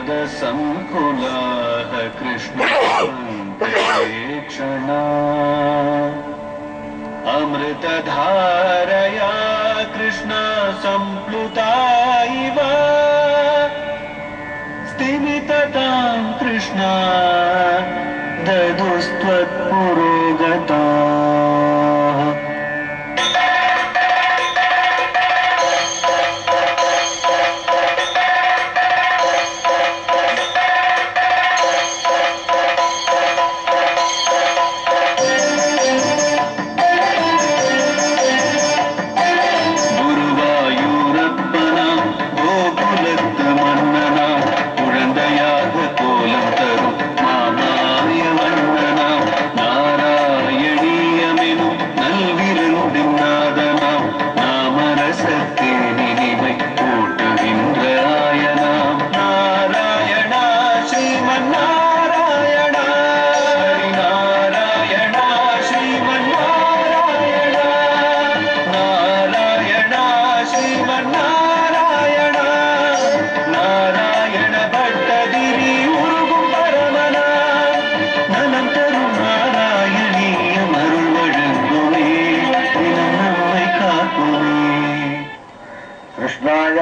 संकुलाः कृष्णेक्षणा अमृतधारया कृष्ण संप्लुता इव स्तिमिततां कृष्णा ददुस्त्वत्पुरोगता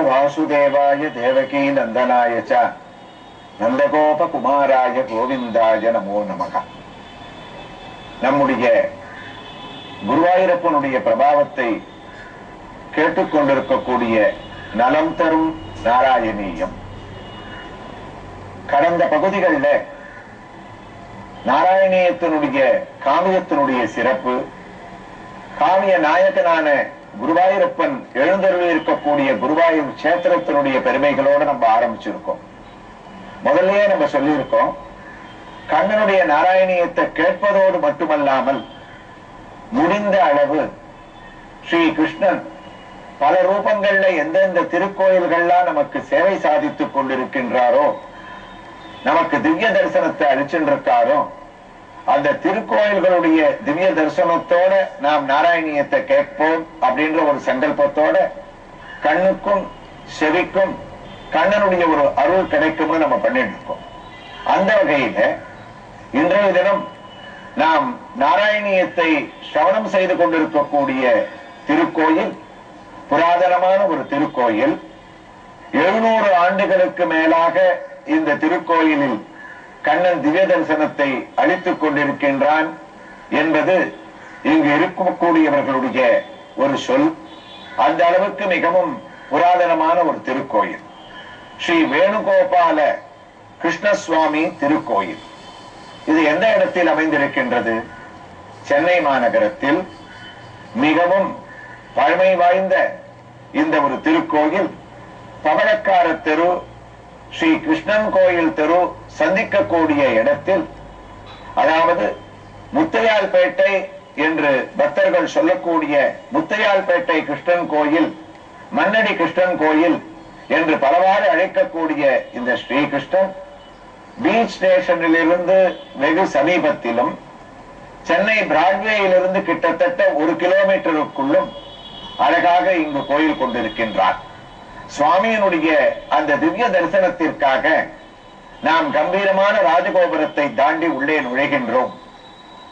वासुदेवाय देवकी नंदनाय च नंदगोप कुमाराय गोविंदाय नमो नमः. நம்முடைய குருவாயூரப்பனுடைய பிரபாவத்தை கேட்டுக்கொண்டிருக்கக்கூடிய நலம் தரும் நாராயணீயம் கடந்த பகுதிகளில் நாராயணீயத்தினுடைய காவியத்தினுடைய சிறப்பு, காவிய நாயகனான குருவாயூரப்பன் எழுந்தருளி இருக்கக்கூடிய குருவாயூர் கஷேத்திரத்தினுடைய பெருமைகளோடு நம்ம ஆரம்பிச்சிருக்கோம். முதல்லயே நம்ம சொல்லியிருக்கோம், கண்ணனுடைய நாராயணியத்தை கேட்பதோடு மட்டுமல்லாமல் முடிந்த அளவு ஸ்ரீ கிருஷ்ணன் பல ரூபங்கள்ல எந்தெந்த திருக்கோயில்கள்லாம் நமக்கு சேவை சாதித்துக் கொண்டிருக்கின்றாரோ, நமக்கு திவ்ய தரிசனத்தை அளிச்சிருக்காரோ, அந்த திருக்கோயில்களுடைய திவ்ய தரிசனத்தோட நாம் நாராயணியத்தை கேட்போம் அப்படின்ற ஒரு சங்கல்பத்தோட கண்ணுக்கும் செவிக்கும் கண்ணனுடைய ஒரு அருள் கிடைக்கும்னு நம்ம பண்ணிட்டு இருக்கோம். அந்த வகையில இன்றைய தினம் நாம் நாராயணியத்தை சிரவணம் செய்து கொண்டிருக்கக்கூடிய திருக்கோயில் புராதனமான ஒரு திருக்கோயில். 700 ஆண்டுகளுக்கு மேலாக இந்த திருக்கோயிலில் கண்ணன் திவ்ய தரிசனத்தை அளித்துக் கொண்டிருக்கின்றான் என்பது இங்கு இருக்கக்கூடியவர்களுடைய ஒரு சொல். அந்த அளவுக்கு மிகவும் புராதனமான ஒரு திருக்கோயில் ஸ்ரீ வேணுகோபால கிருஷ்ணசுவாமி திருக்கோயில். இது எந்த இடத்தில் அமைந்திருக்கின்றது? சென்னை மாநகரத்தில் மிகவும் பழமை வாய்ந்த இந்த ஒரு திருக்கோயில் பவளக்கார தெரு, ஸ்ரீ கிருஷ்ணன் கோயில் தெரு சந்திக்கக்கூடிய இடத்தில், அதாவது முத்தையால்பேட்டை என்று பக்தர்கள் சொல்லக்கூடிய முத்தையால்பேட்டை கிருஷ்ணன் கோயில், மன்னடி கிருஷ்ணன் கோயில் என்று பலவாறு அழைக்கக்கூடிய இந்த ஸ்ரீகிருஷ்ணன் பீச் ஸ்டேஷனில் இருந்து வெகு சமீபத்திலும், சென்னை பிராட்வேயிலிருந்து கிட்டத்தட்ட 1 கிலோமீட்டருக்குள்ளும் அழகாக இங்கு கோயில் கொண்டிருக்கின்றார். சுவாமியினுடைய அந்த திவ்ய தரிசனத்திற்காக நாம் கம்பீரமான ராஜகோபுரத்தை தாண்டி உள்ளே நுழைகின்றோம்.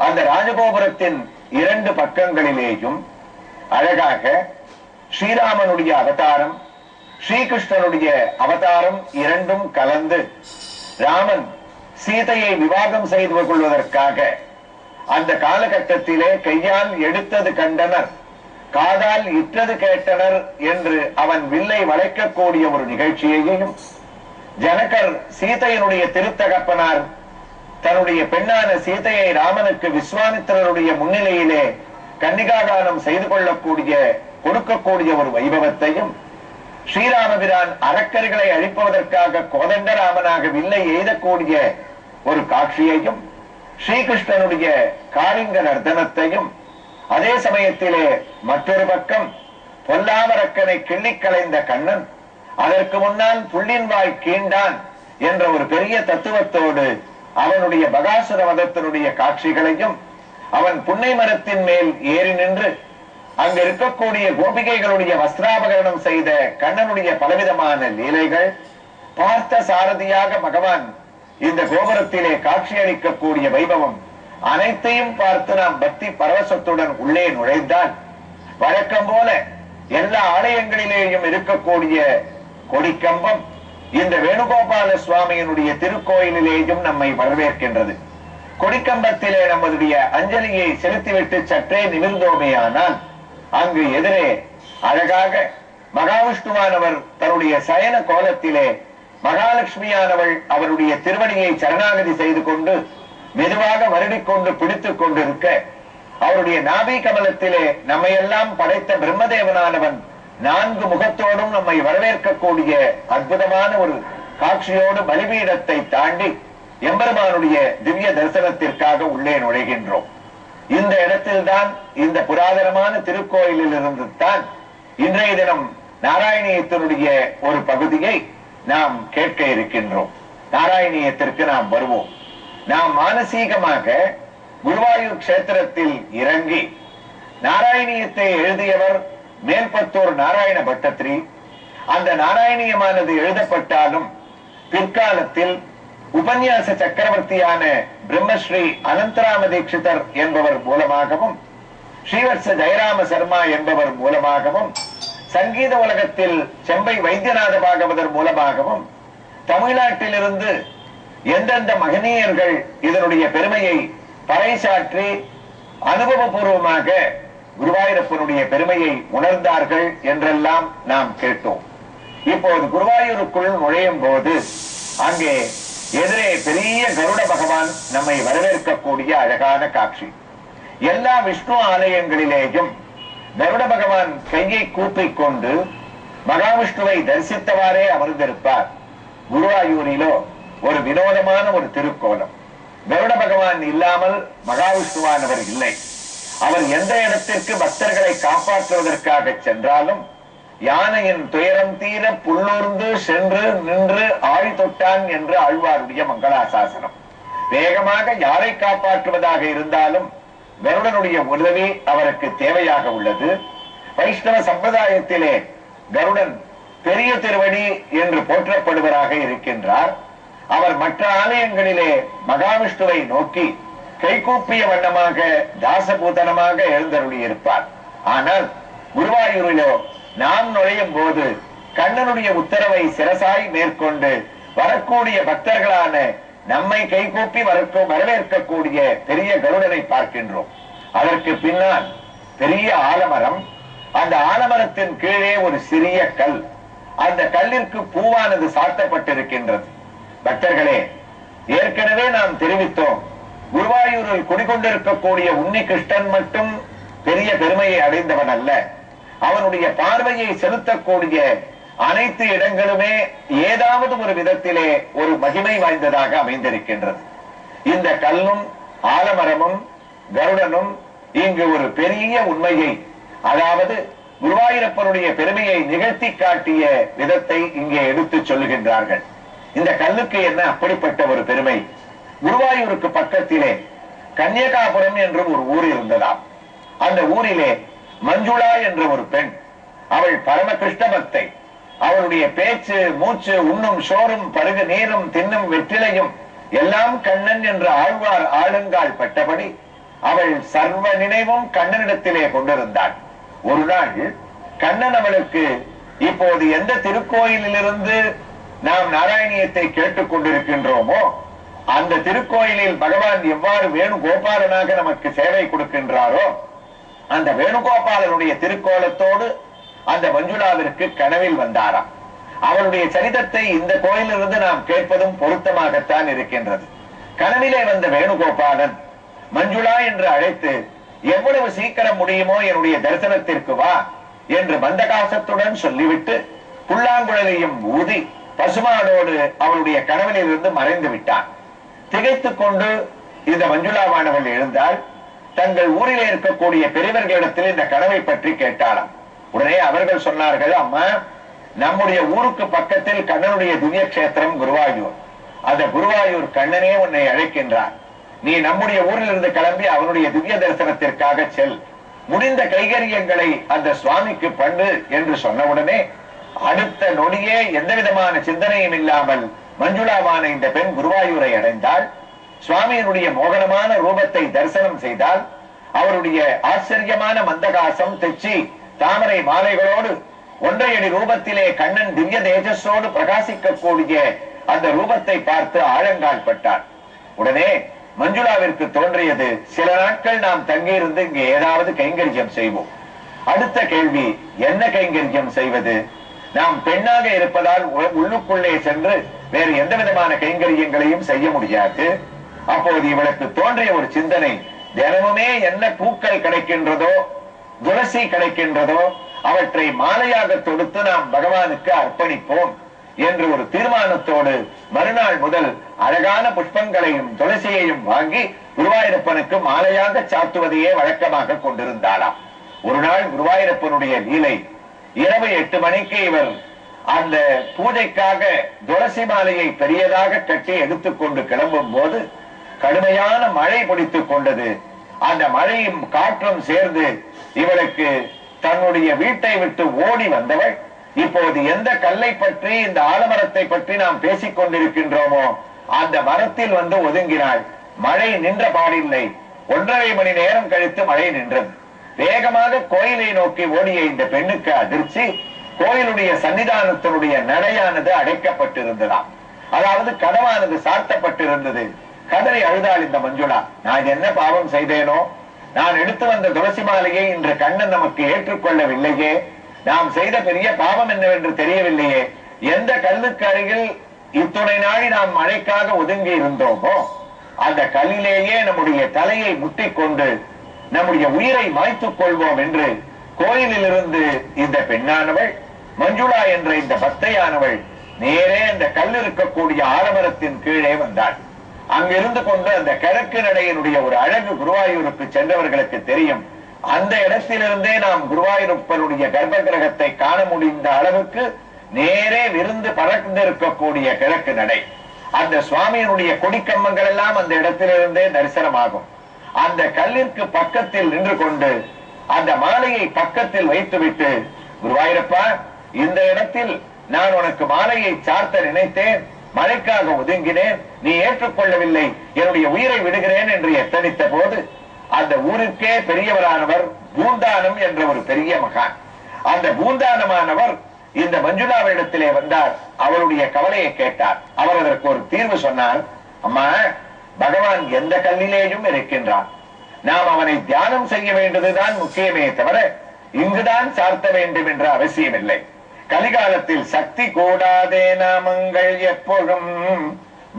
அந்த ராஜகோபுரத்தின் 2 பக்கங்களிலேயும் அழகாக ஸ்ரீராமனுடைய அவதாரம், ஸ்ரீகிருஷ்ணனுடைய அவதாரம் இரண்டும் கலந்து ராமன் சீதையை விவாகம் செய்து கொள்வதற்காக அந்த காலகட்டத்திலே கையால் எடுத்தது கண்டனர், காதால் இட்டது கேட்டனர் என்று அவன் வில்லை வளைக்கக்கூடிய ஒரு நிகழ்ச்சியையும், ஜனகர் சீதையினுடைய திருத்தகப்பனார் தன்னுடைய பெண்ணான சீதையை ராமனுக்கு விஸ்வாமித்திரருடைய முன்னிலையிலே கன்னிகாதானம் செய்து கொடுக்கக்கூடிய ஒரு வைபவத்தையும், ஸ்ரீராமபிரான் அரக்கர்களை அழிப்பதற்காக கோதண்டராமனாக வில்லை எய்தக்கூடிய ஒரு காட்சியையும், ஸ்ரீகிருஷ்ணனுடைய காளிங்க நர்த்தனத்தையும், அதே சமயத்திலே மற்றொரு பக்கம் பொல்லாவரக்கனை கிள்ளி களைந்த கண்ணன் அதற்கு முன்னால் புள்ளின் வாய் கீண்டான் என்ற ஒரு பெரிய தத்துவத்தோடு அவனுடைய பகாசுர வதத்தினுடைய காட்சிகளையும், அவன் புன்னை மரத்தின் மேல் ஏறி நின்று அங்க இருக்கக்கூடிய கோபிகைகளுடைய வஸ்திராபகரணம் செய்த கண்ணனுடைய பலவிதமான லீலைகள், பார்த்த சாரதியாக பகவான் இந்த கோபுரத்திலே காட்சியளிக்கக்கூடிய வைபவம் அனைத்தையும் பார்த்து நாம் பக்தி பரவசத்துடன் உள்ளே நுழைந்தால் வழக்கம் போல எல்லா ஆலயங்களிலேயும் இருக்கக்கூடிய கொடிக்கம்பம் இந்த வேணுகோபால சுவாமியினுடைய திருக்கோயிலிலேயும் நம்மை வரவேற்கின்றது. கொடிக்கம்பத்திலே நம்முடைய அஞ்சலியை செலுத்திவிட்டு சற்றே நிமிர்ந்தோமேயானால் அங்கு எதிரே அழகாக மகாவிஷ்ணுவானவர் தன்னுடைய சயன கோலத்திலே மகாலட்சுமியானவள் அவருடைய திருவடியை சரணாகதி செய்து கொண்டு மெதுவாக வருடிக்கொண்டு பிடித்துக் கொண்டிருக்க, அவருடைய நாபி கமலத்திலே நம்மையெல்லாம் படைத்த பிரம்மதேவனானவன் 4 முகத்தோடும் நம்மை வரவேற்கக்கூடிய அற்புதமான ஒரு காட்சியோடு பலிபீடத்தை தாண்டி எம்பெருமானுடைய திவ்ய தரிசனத்திற்காக உள்ளே நுழைகின்றோம். இந்த இடத்தில்தான், இந்த புராதனமான திருக்கோயிலில் இருந்து தான் இன்றைய தினம் நாராயணியத்தினுடைய ஒரு பகுதியை நாம் கேட்க இருக்கின்றோம். நாராயணியத்திற்கு நாம் வருவோம். நாம் மானசீகமாக குருவாயூர் கஷேத்திரத்தில் இறங்கி நாராயணியத்தை எழுதியவர் மேல்பத்தூர் நாராயண பட்டத்திரி. அந்த நாராயணியமானது எழுதப்பட்டாலும் பிற்காலத்தில் உபன்யாச சக்கரவர்த்தியான பிரம்மஸ்ரீ அனந்தராம தீட்சிதர் என்பவர் மூலமாகவும் ஸ்ரீவத்ச ஜெயராம சர்மா என்பவர் மூலமாகவும் சங்கீத உலகத்தில் செம்பை வைத்தியநாத பாகவதர் மூலமாகவும் தமிழ்நாட்டிலிருந்து எந்தெந்த மகனீயர்கள் இதனுடைய பெருமையை பறைசாற்றி அனுபவபூர்வமாக குருவாயூரப்பனுடைய பெருமையை உணர்ந்தார்கள் என்றெல்லாம் நாம் கேட்டோம். இப்போது குருவாயூருக்குள் நுழையும் போது அங்கே எதிரே பெரிய கருட பகவான் நம்மை வரவேற்கக்கூடிய அழகான காட்சி. எல்லா விஷ்ணு ஆலயங்களிலேயும் கருட பகவான் கையை கூப்பிக் கொண்டு மகாவிஷ்ணுவை தரிசித்தவாறே அமர்ந்திருப்பார். குருவாயூரிலோ ஒரு வினோதமான ஒரு திருக்கோலம். கருட பகவான் இல்லாமல் மகாவிஷ்ணுவானவர் இல்லை. அவர் எந்த இடத்திற்கு பக்தர்களை காப்பாற்றுவதற்காக சென்றாலும் யானையின் துயரம் தீர புல்லூர்ந்து சென்று நின்று ஆழி தொட்டான் என்று ஆழ்வாருடைய மங்களாசாசனம். வேகமாக யாரை காப்பாற்றுவதாக இருந்தாலும் கருடனுடைய உதவி அவருக்கு தேவையாக உள்ளது. வைஷ்ணவ சம்பிரதாயத்திலே கருடன் பெரிய திருவடி என்று போற்றப்படுவராக இருக்கின்றார். அவர் மற்ற ஆலயங்களிலே மகாவிஷ்ணுவை நோக்கி கைகூப்பிய வண்ணமாக தாசபூதனமாக எழுந்தருளி இருப்பார். ஆனால் குருவாயூரிலோ நாம் நுழையும் போது கண்ணனுடைய உத்தரவை சிரசாய் மேற்கொண்டு வரக்கூடிய பக்தர்களான நம்மை கைகூப்பி வரவேற்கக்கூடிய பெரிய கருடனை பார்க்கின்றோம். அதற்கு பின்னால் பெரிய ஆலமரம், அந்த ஆலமரத்தின் கீழே ஒரு சிறிய கல், அந்த கல்லிற்கு பூவானது சாத்தப்பட்டிருக்கின்றது. பக்தர்களே, ஏற்கனவே நாம் தெரிவித்தோம், குருவாயூரில் குடிகொண்டிருக்கக்கூடிய உன்னி கிருஷ்ணன் மட்டும் பெரிய பெருமையை அடைந்தவன் அல்ல. அவனுடைய பார்வையை செலுத்தக்கூடிய அனைத்து இடங்களுமே ஏதாவது ஒரு விதத்திலே ஒரு மகிமை வாய்ந்ததாக அமைந்திருக்கின்றது. இந்த கல்லும் ஆலமரமும் கருடனும் இங்கு ஒரு பெரிய உண்மையை, அதாவது குருவாயூரப்பனுடைய பெருமையை நிகழ்த்தி காட்டிய விதத்தை இங்கே எடுத்து சொல்லுகின்றார்கள். இந்த கல்லுக்கு என்ன அப்படிப்பட்ட ஒரு பெருமை? குருவாயூருக்கு பக்கத்திலே கன்னியகாபுரம் என்றும் ஒரு ஊர் இருந்ததாம். அந்த ஊரிலே மஞ்சுளா என்ற ஒரு பெண், அவள் பரம கிருஷ்ண பக்தை. அவளுடைய பேச்சு, மூச்சு, உண்ணும் சோறும் பருகு நீரும் தின்னும் வெற்றிலையும் எல்லாம் கண்ணன் என்ற ஆழ்வார் ஆளுங்கால் பட்டபடி அவள் சர்வ நினைவும் கண்ணனிடத்திலே கொண்டிருந்தாள். ஒரு நாள் கண்ணன் அவளுக்கு, இப்போது எந்த திருக்கோயிலிலிருந்து நாம் நாராயணியத்தை கேட்டுக் கொண்டிருக்கின்றோமோ அந்த திருக்கோயிலில் பகவான் எவ்வாறு வேணுகோபாலனாக நமக்கு சேவை கொடுக்கின்றாரோ அந்த வேணுகோபாலனுடைய திருக்கோலத்தோடு அந்த மஞ்சுளாவிற்கு கனவில் வந்தாராம். அவருடைய சரிதத்தை இந்த கோயிலிருந்து நாம் கேட்பதும் பொருத்தமாகத்தான் இருக்கின்றது. கனவிலே வந்த வேணுகோபாலன் மஞ்சுளா என்று அழைத்து, எவ்வளவு சீக்கிரம் முடியுமோ என்னுடைய தரிசனத்திற்கு வா என்று மந்தகாசத்துடன் சொல்லிவிட்டு புல்லாங்குழலையும் ஊதி பசுமானோடு அவளுடைய கனவிலில் இருந்து மறைந்து விட்டான். திகைத்துக் கொண்டு இந்த மஞ்சுளாவானவள் எழுந்தால் தங்கள் ஊரிலே இருக்கக்கூடிய பெரியவர்களிடத்தில் இந்த கனவை பற்றி கேட்டாளாம். உடனே அவர்கள் சொன்னார்கள், அம்மா, நம்முடைய ஊருக்கு பக்கத்தில் கண்ணனுடைய திவ்ய கஷேத்திரம் குருவாயூர். அந்த குருவாயூர் கண்ணனே உன்னை அழைக்கின்றார். நீ நம்முடைய ஊரில் இருந்து கிளம்பி அவனுடைய திவ்ய தரிசனத்திற்காக செல். முடிந்த கைகரியங்களை அந்த சுவாமிக்கு பண்ணு என்று சொன்னவுடனே அடுத்த நொடியே எந்த விதமான சிந்தனையும் இல்லாமல் மஞ்சுளாவான இந்த பெண் குருவாயூரை அடைந்தாள். சுவாமியினுடைய மோகனமான ரூபத்தை தரிசனம் செய்தால் அவருடைய ஆச்சரியமான மந்தகாசம், தெச்சி, தாமரை மாலைகளோடு ஒன்றையடி ரூபத்திலே கண்ணன் திவ்ய தேஜஸோடு பிரகாசிக்கக்கூடிய அந்த ரூபத்தை பார்த்து ஆழங்கால் பட்டார். உடனே மஞ்சுளாவிற்கு தோன்றியது, சில நாட்கள் நாம் தங்கியிருந்து இங்கே ஏதாவது கைங்கரியம் செய்வோம். அடுத்த கேள்வி, என்ன கைங்கரியம் செய்வது? நாம் பெண்ணாக இருப்பதால் உள்ளுக்குள்ளே சென்று வேறு எந்த விதமான கைங்கரியங்களையும் செய்ய முடியாது. அப்போது இவளுக்கு தோன்றிய ஒரு சிந்தனை, தினமுமே என்ன பூக்கள் கிடைக்கின்றதோ, துளசி கிடைக்கின்றதோ அவற்றை மாலையாக தொடுத்து நாம் பகவானுக்கு அர்ப்பணிப்போம் என்று ஒரு தீர்மானத்தோடு மறுநாள் முதல் அழகான புஷ்பங்களையும் துளசியையும் வாங்கி குருவாயூரப்பனுக்கு மாலையாக சாத்துவதையே வழக்கமாக கொண்டிருந்தாளாம். ஒரு நாள் குருவாயூரப்பனுடைய லீலை, இரவு 8 மணிக்கு இவர் அந்த பூஜைக்காக துளசி மாலையை பெரியதாக கட்டி எடுத்துக்கொண்டு கிளம்பும் போது கடுமையான மழை பிடித்துக் கொண்டது. அந்த மழையும் காற்றும் சேர்ந்து இவளுக்கு தன்னுடைய வீட்டை விட்டு ஓடி வந்தவள் இப்போது எந்த கல்லை பற்றி, இந்த ஆலமரத்தை பற்றி நாம் பேசிக் கொண்டிருக்கின்றோமோ அந்த மரத்தில் வந்து ஒதுங்கினாள். மழை நின்ற பாடில்லை. 1.5 மணி நேரம் கழித்து மழை நின்றது. வேகமாக கோயிலை நோக்கி ஓடிய இந்த பெண்ணுக்கு அதிர்ச்சி, கோயிலுடைய சன்னிதானத்தினுடைய நடையானது அடைக்கப்பட்டிருந்ததாம். அதாவது கதவானது சாத்தப்பட்டிருந்தது. கதறி அழுதாள் இந்த மஞ்சுளா. நான் என்ன பாவம் செய்தேனோ? நான் எடுத்து வந்த துளசி மாலையை இன்று கண்ணன் நமக்கு ஏற்றுக்கொள்ளவில்லையே. நாம் செய்த பெரிய பாவம் என்னவென்று தெரியவில்லையே. எந்த கல்லுக்கு அருகில் இத்துணை நாளி நாம் மழைக்காக ஒதுங்கி இருந்தோமோ அந்த கல்லிலேயே நம்முடைய தலையை முட்டிக்கொண்டு நம்முடைய உயிரை மாய்த்துக் கொள்வோம் என்று கோயிலில் இருந்து இந்த பெண்ணானவள், மஞ்சுளா என்ற இந்த பக்தையானவள் நேரே அந்த கல் இருக்கக்கூடிய ஆலமரத்தின் கீழே வந்தாள். அங்கிருந்து கொண்டு அந்த கிழக்கு நடையினுடைய ஒரு அழகு குருவாயூருக்கு சென்றவர்களுக்கு தெரியும். அந்த இடத்திலிருந்தே நாம் குருவாயூரப்பனுடைய கர்ப்ப கிரகத்தை காண முடிந்த அளவுக்கு நேரே விருந்து பறந்திருக்கக்கூடிய கிழக்கு நடை. அந்த சுவாமியினுடைய கொடிக்கம்பங்கள் எல்லாம் அந்த இடத்திலிருந்தே தரிசனமாகும். அந்த கல்லிற்கு பக்கத்தில் நின்று கொண்டு அந்த மாலையை பக்கத்தில் வைத்துவிட்டு, குருவாயூரப்பா, இந்த இடத்தில் நான் உனக்கு மாலையை சார்த்த நினைத்தேன், மழைக்காக ஒதுங்கினேன், நீ ஏற்றுக்கொள்ளவில்லை, என்னுடைய உயிரை விடுகிறேன் என்று எத்தனித்த போது அந்த ஊருக்கே பெரியவரானவர் பூந்தானம் என்ற ஒரு பெரிய மகான், அந்த பூந்தானமானவர் இந்த மஞ்சுளாவிடத்திலே வந்தார். அவளுடைய கவலையை கேட்டார். அவர் அதற்கு ஒரு தீர்வு சொன்னார். அம்மா, பகவான் எந்த கல்லிலேயும் இருக்கின்றான். நாம் அவனை தியானம் செய்ய வேண்டியதுதான் முக்கியமே தவிர இங்குதான் சார்த்த வேண்டும் என்ற அவசியம் இல்லை. கலிகாலத்தில் சக்தி கூடாதே நாமங்கள் எப்பொழுதும்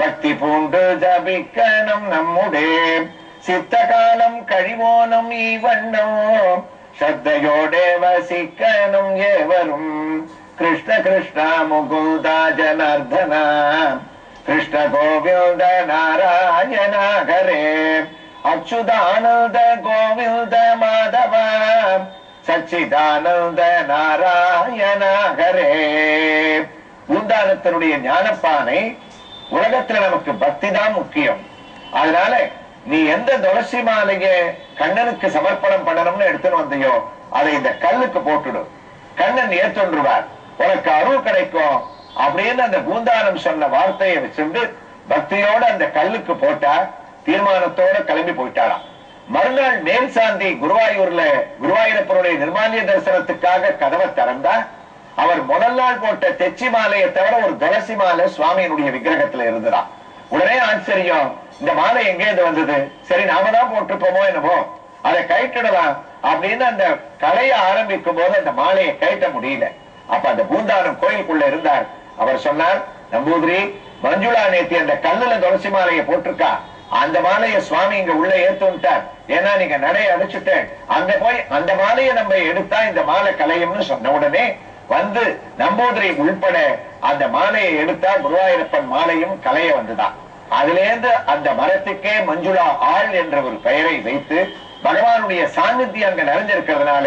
பக்தி பூண்டு ஜபிக்கணும் நம்முடைய சித்த காலம் கழிவோனும் ஈவண்ணம் ஸ்ரத்தையோடே வசிக்கணும் ஏவரும். கிருஷ்ண கிருஷ்ண முகுந்தா ஜனார்தனா கிருஷ்ண கோவிந்த நாராயண ஹரே அச்சுதானந்த கோவிந்த மாதவ சச்சிதானந்த நாராயண ஹரே. பூந்தானத்தினுடைய ஞானப்பானை உலகத்துல நமக்கு பக்தி தான் முக்கியம். அதனால நீ எந்த துளசி மாலைய கண்ணனுக்கு சமர்ப்பணம் பண்ணணும்னு எடுத்துன்னு வந்தியோ அதை இந்த கல்லுக்கு போட்டுடு. கண்ணன் ஏற்றுவார், உனக்கு அருள் கிடைக்கும் அப்படின்னு அந்த பூந்தானம் சொன்ன வார்த்தையை வச்சுட்டு பக்தியோட அந்த கல்லுக்கு போட்டா தீர்மானத்தோட கிளம்பி போயிட்டாராம். மறுநாள் மேல் சாந்தி குருவாயூர்ல குருவாயூரப்பனுடைய நிர்மால்ய தரிசனத்துக்காக கதவை திறந்தா அவர் முதல் நாள் போட்ட தெச்சி மாலையை தவிர ஒரு துளசி மாலை சுவாமியினுடைய விக்கிரகத்துல இருந்துதான். உடனே ஆச்சரியம், இந்த மாலை எங்கே வந்தது? சரி, நாம தான் போட்டுப்போமோ என்னமோ, அதை கயிட்டிடலாம் அப்படின்னு அந்த கலைய ஆரம்பிக்கும் போது அந்த மாலையை கயிட்ட முடியல. அப்ப அந்த பூந்தானம் கோயிலுக்குள்ள இருந்தார். அவர் சொன்னார், நம்பூதிரி, மஞ்சுளா நேத்தி அந்த கல்லுல துளசி மாலையை போட்டிருக்கா, அந்த மாலையை சுவாமி இங்க உள்ள ஏத்துட்டார். ஏன்னா நீங்க நடை அடிச்சுட்டு அங்க போய் அந்த மாலையை நம்ம எடுத்தா இந்த மாலை கலையும்னு சொன்ன உடனே வந்து நம்பூதிரி உள்பட அந்த மாலையை எடுத்தா குருவாயூரப்பன் மாலையும் கலைய வந்துதான். அதுல இருந்து அந்த மரத்துக்கே மஞ்சுளா ஆள் என்ற ஒரு பெயரை வைத்து பகவானுடைய சாநித்தியம் அங்க நிறைஞ்சிருக்கிறதுனால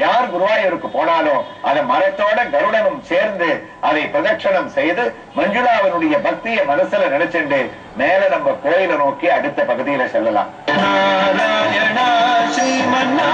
யார் குருவாயூருக்கு போனாலும் அந்த மரத்தோட கருடனும் சேர்ந்து அதை பிரதட்சணம் செய்து மஞ்சுளாவினுடைய பக்தியை மனசுல நினைச்சுண்டு மேல நம்ம கோயிலை நோக்கி அடுத்த பகுதியில செல்லலாம். நாராயணா ஸ்ரீமன்னா